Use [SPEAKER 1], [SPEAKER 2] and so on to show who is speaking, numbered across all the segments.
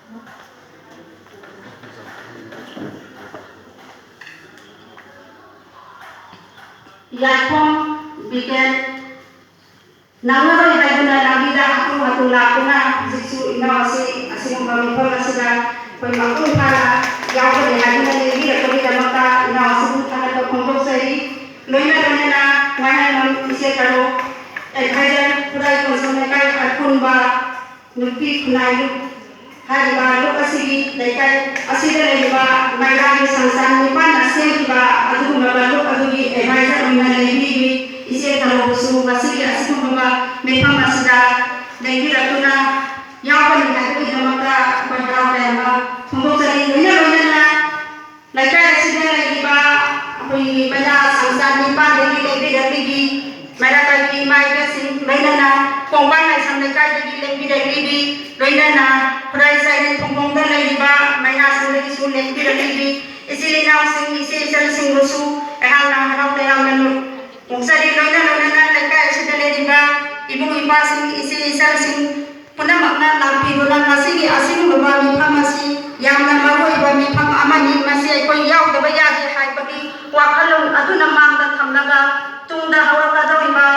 [SPEAKER 1] Yatpong bikin nangaroi haiduna nabida hatung lakuna jisu inawasi asing mamipol asida koi makul kala yawa de haiduna lebi rakodi damaka inawasi butana to kongkong seri loina loina ngana ise karo haidar purai konsumne kai arkunba nupi kunai hariba lokasi daikai asida leiba mairagi sansan nipan asekiba adu mabalo adugi haidar loina lebi ise karo busu masigi asiku mama mepam asida lebi rakuna yawa de haiduna damaka barau dama kongkong seri loina loina laikai asida leiba koi baya sansan nipan lebi Mera kaki mai sing lainana pongban lai sampai kai lagi lagi lainana prai sai pongpong dan lagi ba mai na sing lagi sun lagi isi lina sing isi sing rusu ehal na harap tayang nanu mungsari lainana laikai isi lagi ba ibu ipa sing isi sing punah makna lampi bulan masih asing bawa mipam masih yang nama roy bawa mipam amani masih koi yau dah bayar di hai bagi wakalun adu nama dan thamnaga tungda hawa kadoriba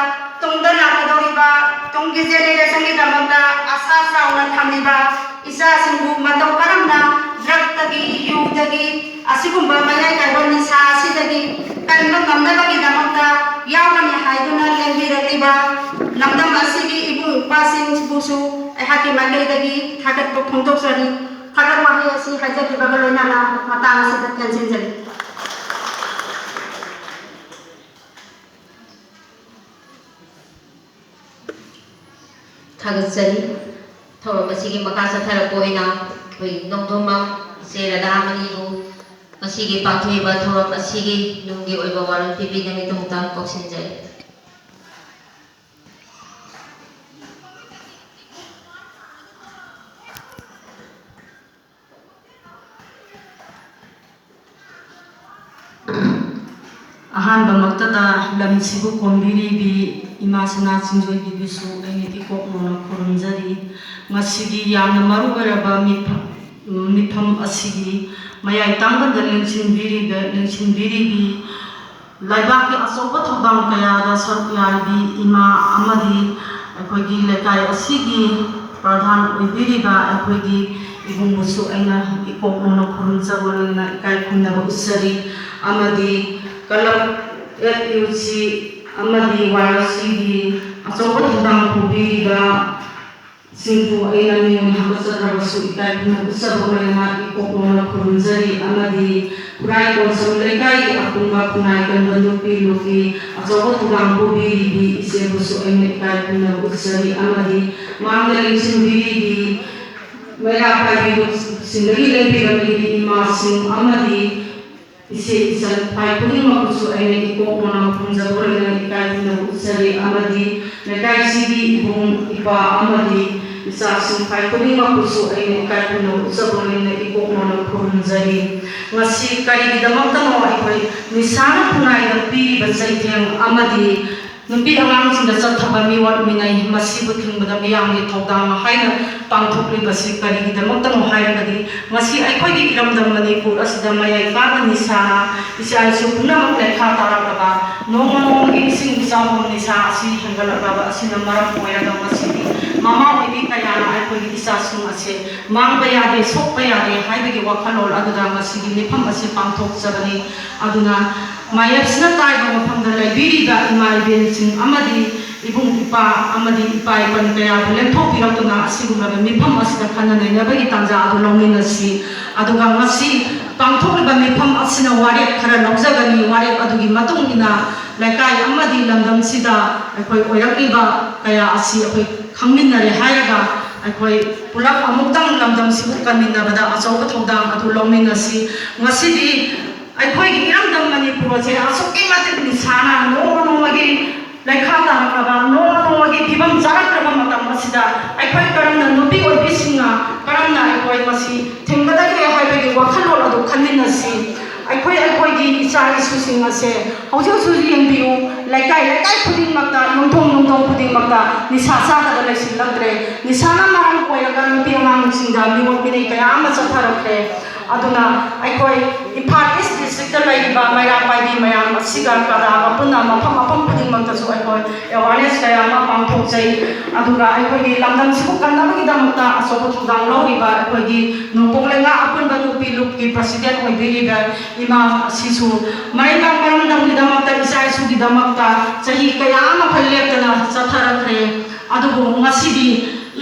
[SPEAKER 1] tungda na kadoriba tunggi generation ni damanda asa sauna thamiba isa singbu matau karamna drug tagi yu tagi asigumba maya karbon sa asidagi kanba kamna bagi damanda yawan haiduna lembi ragiba namdam asigi ibu pasing busu haki magai tagi thakat phongtok sari thakat mahi asi haja di bagalona na mata asidat kansin jari
[SPEAKER 2] Thagatsari thoro masigi makasa tharapo ina koi nongdoma se radamani bu masigi pathweba thoro masigi nunggi oiba waran pipi nami tongta koksinjai
[SPEAKER 3] ahanba maktada lamsibu kombiri bi imasana sinjoi bibisu ai ikok mona khurumjari ngasigi yamna marugaraba mitham asigi mayai tangda lengsinbiri bi laibaki asoba thobang kaya da sarkyar bi ima amadi akoigi lekai asigi pradhan oibiri ba akoigi ibumusu aina ikok mona khurumjagorina ikai khunna usari amadi kalau FUC amadi warasi asobo tentang kubi da singfu aina ni hakasara basu ikai na usabo na ikok mona kurunjari amadi kurai konsum lekai akunga kunai kan bandupi luki asobo tentang kubi di ise basu aina ikai na usari amadi mangali sindiri di mera pai sindiri lebi di imasing amadi isi isan pai kuning makusu aini ikok mona punjabur dengan ikai na usari amadi lekai sidi ibung ipa amadi isa sing pai kuning makusu aini ikai na usabur dengan ikok mona punjari ngasi kari didamak tamo ipai nisana punai na piri basai tiang amadi numpi angang sing dasar thaba miwat minai masibu thing badam yang ni thokdang haina pangthok li basi kari didamak tamo haina kadi ngasi aikoi di iramdam manipur asida mayai ka nisana isi aisu puna makle kha taraba nong ising bisam nisa asi hangala baba asina maram poya da masidi mama oidi kaya na aikoi isa sung ase mang baya de sok baya de haibegi wakhalol aduda masidi nifam ase pangthok sabani aduna mayapsina tai ba mafamda laibiri da imai ben sing amadi ibung ipa amadi ipai pan kaya belen thok piratuna asigumra mifam asida khana na bagi tanja adu longin asi aduga ngasi pangthok ba mifam asina wari khara lokjagani wari adugi matung ina laikai amadi lamdam sida akoi oyakiba kaya asi akoi khangminnare hairaga akoi pulak amuktang lamdam sibu kanminna bada asoba thokdang adu longin asi ngasidi aikoi iramdam manipur je asoki matik ni sana no magi laikha da raba no magi tibam jarak raba matam masida aikoi karamna nupi oibisinga karamna aikoi masi thengada ge haibegi wakhalol adu khanminasi ꯑꯩꯈꯣꯏꯒꯤ ꯏꯆꯥ ꯏꯁꯨꯁꯤꯡ ꯑꯁꯦ ꯍꯧꯖꯤꯛ ꯍꯧꯖꯤꯛ ꯌꯦꯡꯕꯤꯌꯨ ꯂꯩꯀꯥꯏ ꯈꯨꯗꯤꯡꯃꯛꯇ ꯌꯨꯝꯊꯣꯡ ꯈꯨꯗꯤꯡꯃꯛꯇ ꯅꯤꯁꯥ ꯆꯥꯗꯕ ꯂꯩꯁꯤꯜꯂꯛꯇ꯭ꯔꯦ ꯅꯤꯁꯥꯅ ꯃꯔꯝ ꯑꯣꯏꯔꯒ ꯅꯨꯄꯤ ꯑꯉꯥꯡꯁꯤꯡꯗ ꯃꯤꯑꯣꯠ ꯃꯤꯅꯩ ꯀꯌꯥ ꯑꯃ ꯆꯠꯊꯔꯛꯈ꯭ꯔꯦ ꯑꯗꯨꯅ ꯑꯩꯈꯣꯏ ꯏꯝꯐꯥꯜ ꯏꯁ ꯗꯤꯁꯇ꯭ꯔꯤꯛꯇ ꯂꯩꯔꯤꯕ ꯃꯩꯔꯥ ꯄꯥꯏꯕꯤ ꯃꯌꯥꯝ ꯑꯁꯤꯒ ꯀꯗꯥꯒ ꯄꯨꯟꯅ ꯃꯐꯝ ꯈꯨꯗꯤꯡꯃꯛꯇꯁꯨ ꯑꯩꯈꯣꯏ ꯑꯦꯋꯥꯔꯅꯦꯁ ꯀꯌꯥ ꯑꯃ ꯄꯥꯡꯊꯣꯛꯆꯩ ꯑꯗꯨꯒ ꯑꯩꯈꯣꯏꯒꯤ ꯂꯝꯗꯝꯁꯤꯕꯨ ꯀꯟꯅꯕꯒꯤꯗꯃꯛꯇ ꯑꯆꯧꯕ ꯊꯧꯗꯥꯡ ꯂꯧꯔꯤꯕ ꯑꯩꯈꯣꯏꯒꯤ ꯅꯣꯡꯄꯣꯛ ꯂꯩꯉꯥꯛ ꯑꯄꯨꯟꯕ ꯅꯨꯄꯤ ꯂꯨꯞꯀꯤ ꯄ꯭ꯔꯁꯤꯗꯦꯟ ꯑꯣꯏꯕꯤꯔꯤꯕ ꯏꯃꯥ ꯑꯁꯤꯁꯨ ꯃꯔꯩꯕꯥꯛ ꯃꯔꯝꯗꯝꯒꯤꯗꯃꯛꯇ ꯏꯆꯥ ꯏꯁꯨꯒꯤꯗꯃꯛꯇ ꯆꯍꯤ ꯀꯌꯥ ꯑꯃ ꯑꯩꯈꯣꯏ ꯂꯦꯞꯇꯅ ꯆꯠꯊꯔꯛꯈ꯭ꯔꯦ ꯑꯗꯨꯕꯨ ꯉꯁꯤꯗꯤ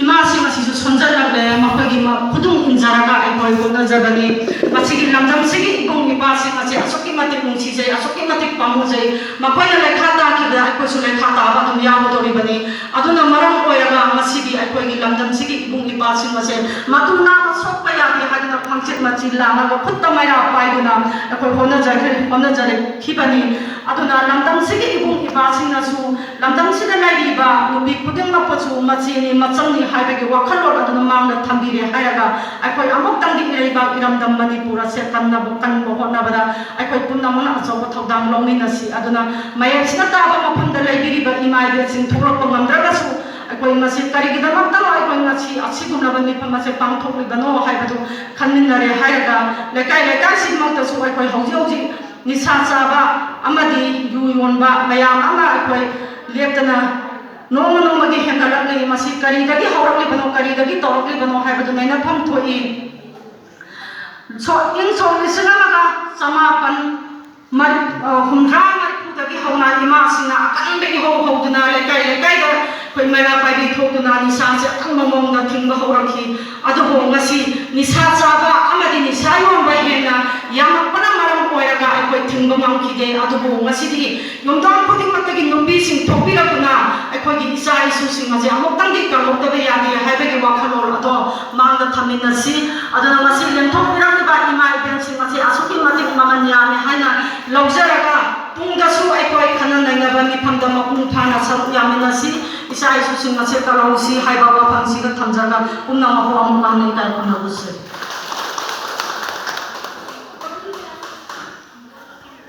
[SPEAKER 3] ꯏꯃꯥꯁꯤꯡ ꯑꯁꯤꯁꯨ ꯁꯣꯟꯖꯜꯂꯛꯂꯦ ꯃꯈꯣꯏꯒꯤ ꯈꯨꯗꯨꯡ ꯏꯟꯖꯔꯒ ꯑꯩꯈꯣꯏ ꯍꯣꯠꯅꯖꯕꯅꯤ ꯃꯁꯤꯒꯤ ꯂꯝꯗꯝꯁꯤꯒꯤ ꯏꯕꯨꯡ ꯏꯄꯥꯁꯤꯡ ꯑꯁꯤ ꯑꯁꯨꯛꯀꯤ ꯃꯇꯤꯛ ꯅꯨꯡꯁꯤꯖꯩ ꯑꯁꯨꯛꯀꯤ ꯃꯇꯤꯛ ꯄꯥꯝꯃꯨꯖꯩ ꯃꯈꯣꯏꯅ ꯂꯩꯈꯥ ꯇꯥꯈꯤꯕꯗ ꯑꯩꯈꯣꯏꯁꯨ ꯂꯩꯈꯥ ꯇꯥꯕ ꯑꯗꯨꯝ ꯌꯥꯎꯒꯗꯧꯔꯤꯕꯅꯤ ꯑꯗꯨꯅ ꯃꯔꯝ ꯑꯣꯏꯔꯒ ꯉꯁꯤꯗꯤ ꯑꯩꯈꯣꯏꯒꯤ ꯂꯝꯗꯝꯁꯤꯒꯤ ꯏꯕꯨꯡ ꯏꯄꯥꯁꯤꯡ ꯑꯁꯦ ꯃꯇꯨ ꯅꯥꯝꯃ ꯁꯣꯛꯄ ꯌꯥꯗꯦ ꯍꯥꯏꯗꯨꯅ ꯈꯪꯆꯤꯠ ꯃꯆꯤ ꯂꯥꯡꯉꯒ ꯈꯨꯠꯇ ꯃꯩꯔꯥ ꯄꯥꯏꯗꯨꯅ ꯑꯩꯈꯣꯏ ꯍꯣꯠꯅꯖꯔꯛꯈꯤꯕꯅꯤ ꯑꯗꯨꯅ ꯂꯝꯗꯝꯁꯤꯒꯤ ꯏꯕꯨꯡ ꯏꯄꯥꯁꯤꯡꯅꯁꯨ ꯂꯝꯗꯝꯁꯤꯗ ꯂꯩꯔꯤꯕ ꯅꯨꯄꯤ ꯈꯨꯗꯤꯡꯃꯛꯄꯨꯁꯨ ꯃꯆꯦꯅꯤ ꯃꯆꯪꯅꯤ ꯍꯥꯏꯕꯒꯤ ꯋꯥꯈꯜꯂꯣꯟ ꯑꯗꯨꯅ ꯃꯥꯡꯗ ꯊꯝꯕꯤꯔꯦ ꯍꯥꯏꯔꯒ ꯑꯩꯈꯣꯏ ꯑꯃꯨꯛꯇꯪꯗꯤ ꯏꯔꯩꯕꯥꯛ ꯏꯔꯝꯗꯝ ꯃꯅꯤꯄꯨꯔ ꯑꯁꯦ ꯀꯟꯕ ꯍꯣꯠꯅꯕꯗ ꯑꯩꯈꯣꯏ ꯄꯨꯝꯅꯃꯛꯅ ꯑꯆꯧꯕ ꯊꯧꯗꯥꯡ ꯂꯧꯃꯤꯟꯅꯁꯤ ꯑꯗꯨꯅ ꯃꯌꯦꯛꯁꯤꯅ ꯇꯥꯕ ꯃꯐꯝꯗ ꯂꯩꯕꯤꯔꯤꯕ ꯏꯃꯥ ꯏꯕꯦꯜꯁꯤꯡ ꯊꯣꯛꯂꯛꯄ ꯉꯝꯗ꯭ꯔꯒꯁꯨ ꯑꯩꯈꯣꯏ ꯃꯁꯤ ꯀꯔꯤꯒꯤꯗꯃꯛꯇꯅꯣ ꯑꯩꯈꯣꯏ ꯉꯁꯤ ꯑꯁꯤꯒꯨꯝꯂꯕ ꯃꯤꯐꯝ ꯑꯁꯦ ꯄꯥꯡꯊꯣꯛꯂꯤꯕꯅꯣ ꯍꯥꯏꯕꯗꯨ ꯈꯟꯃꯤꯟꯅꯔꯦ ꯍꯥꯏꯔꯒ ꯂꯩꯀꯥꯏꯁꯤꯃꯛꯇꯁꯨ ꯑꯩꯈꯣꯏ ꯍꯧꯖꯤꯛ ꯅꯤꯁꯥ ꯆꯥꯕ ꯑꯃꯗꯤ ꯌꯨ ꯌꯣꯟꯕ ꯃꯌꯥꯝ ꯑꯃ ꯑꯩꯈꯣই ꯂꯦꯞꯇꯅ ꯅꯣꯡꯃꯒꯤ ꯍꯦꯟꯒꯠꯂꯛꯂꯤ ꯃꯁꯤ ꯀꯔꯤꯗꯒꯤ ꯍꯧꯔꯛꯂꯤꯕꯅꯣ ꯀꯔꯤꯗꯒꯤ ꯇꯧꯔꯛꯂꯤꯕꯅꯣ ꯍꯥꯏꯕꯗꯨ ꯅꯩꯅꯐꯝ ꯊꯣꯛꯏ ꯏꯪ ꯁꯣꯛ 1950-60 ꯍꯧꯅ ꯏꯃꯥꯁꯤꯡꯅ ꯑꯀꯟꯕ ꯏꯍꯧ ꯍꯧꯗꯨꯅ ꯂꯩꯀꯥꯏꯗ ꯑꯩꯈꯣꯏ ꯃꯩꯔꯥ ꯄꯥꯏꯕꯤ ꯊꯣꯛꯇꯨꯅ ꯅꯤꯁꯥꯁꯦ ꯑꯀꯟꯕ ꯃꯑꯣꯡꯗ ꯊꯤꯡꯕ ꯍꯧꯔꯛꯈꯤ ꯑꯗꯨꯕꯨ ꯉꯁꯤ ꯅꯤꯁꯥ ꯆꯥꯕ ꯑꯃꯗꯤ ꯅꯤꯁꯥ ꯌꯣꯟꯕ ꯍꯦꯟꯅ ꯌꯥꯝꯂꯛꯄꯅ ꯃꯔꯝ ꯑꯣꯏꯔꯒ ꯑꯩꯈꯣꯏ ꯊꯤꯡꯕ ꯉꯝꯈꯤꯗꯦ ꯑꯗꯨꯕꯨ ꯉꯁꯤꯗꯤ ꯌꯨꯝꯊꯣꯡ ꯈꯨꯗꯤꯡꯃꯛꯇꯒꯤ ꯅꯨꯄꯤꯁꯤꯡ ꯊꯣꯛꯄꯤꯔꯛꯇꯨꯅ ꯑꯩꯈꯣꯏꯒꯤ ꯏꯆꯥ ꯏꯁꯨꯁꯤꯡ ꯑꯁꯦ ꯑꯃꯨꯛꯇꯪꯗꯤ ꯀꯜꯍꯧꯗꯕ ꯌꯥꯗꯦ ꯍꯥꯏꯕꯒꯤ ꯋꯥꯈꯜꯂꯣꯟ ꯑꯗꯣ ꯃꯥꯡꯗ ꯊꯝꯃꯤꯟꯅꯁꯤ ꯑꯗꯨꯅ ꯃꯁꯤ ꯂꯦꯟꯊꯣꯛꯄꯤꯔꯛꯂꯤꯕ ꯏꯃꯥ ꯏꯕꯦꯜꯁꯤꯡ ꯑꯁꯤ ꯑꯁꯨꯛꯀꯤ ꯃꯇꯤꯛ ꯃꯃꯜ ꯌꯥꯝꯃꯦ ꯍꯥꯏꯅ ꯂꯧꯖꯔꯒ ꯇꯨꯡꯗꯁꯨ ꯑꯩꯈꯣꯏ ꯈꯟꯅ ꯅꯩꯅꯕ ꯃꯤꯐꯝꯗ ꯃꯄꯨꯡ ꯐꯥꯅ ꯁꯔꯨꯛ ꯌꯥꯃꯤꯟꯅꯁꯤ ꯏꯆꯥ ꯏꯁꯨꯁꯤꯡ ꯑꯁꯤ ꯀꯜꯍꯧꯁꯤ ꯍꯥꯏꯕ ꯋꯥꯐꯝꯁꯤꯒ ꯊꯝꯖꯔꯒ ꯄꯨꯝꯅꯃꯛꯄꯨ ꯑꯃꯨꯛ ꯍꯟꯅ ꯏꯀꯥꯏ ꯈꯨꯝꯅꯕꯁꯤ